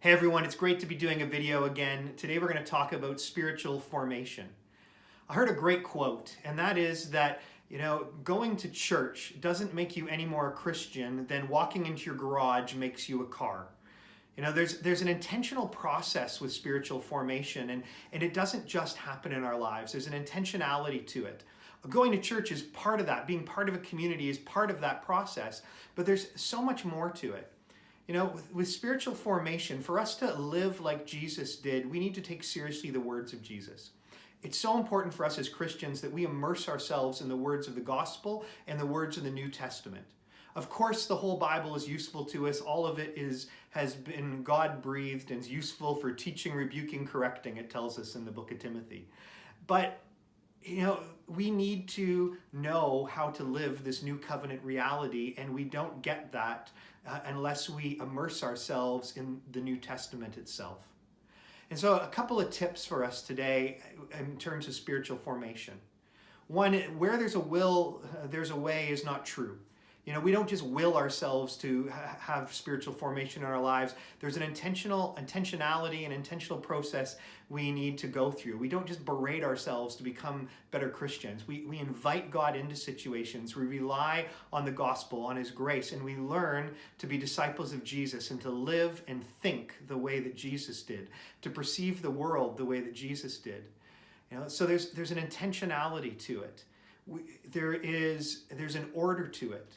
Hey everyone, it's great to be doing a video again. Today we're going to talk about spiritual formation. I heard a great quote, and that is that, going to church doesn't make you any more a Christian than walking into your garage makes you a car. There's an intentional process with spiritual formation, and it doesn't just happen in our lives. There's an intentionality to it. Going to church is part of that. Being part of a community is part of that process, but there's so much more to it. With spiritual formation, for us to live like Jesus did, we need to take seriously the words of Jesus. It's so important for us as Christians that we immerse ourselves in the words of the gospel and the words of the New Testament. Of course, the whole Bible is useful to us. All of it has been God-breathed and is useful for teaching, rebuking, correcting, it tells us in the book of Timothy. But we need to know how to live this new covenant reality, and we don't get that unless we immerse ourselves in the New Testament itself. And so a couple of tips for us today in terms of spiritual formation. One, where there's a will, there's a way is not true. We don't just will ourselves to have spiritual formation in our lives. There's an intentionality and intentional process we need to go through. We don't just berate ourselves to become better Christians. We invite God into situations. We rely on the gospel, on His grace, and we learn to be disciples of Jesus and to live and think the way that Jesus did, to perceive the world the way that Jesus did. So there's an intentionality to it. There's an order to it.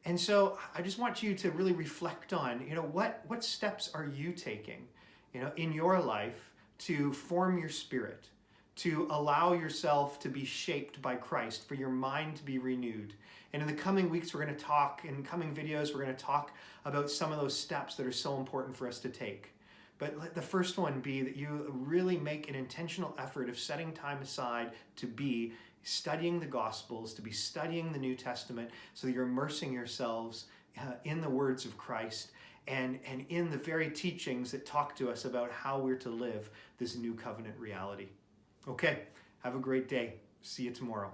And so I just want you to really reflect on, what steps are you taking, in your life to form your spirit, to allow yourself to be shaped by Christ, for your mind to be renewed. And in the coming weeks, we're going to talk, in coming videos, we're going to talk about some of those steps that are so important for us to take. But let the first one be that you really make an intentional effort of setting time aside to be studying the Gospels, to be studying the New Testament, so that you're immersing yourselves in the words of Christ and in the very teachings that talk to us about how we're to live this new covenant reality. Okay, have a great day. See you tomorrow.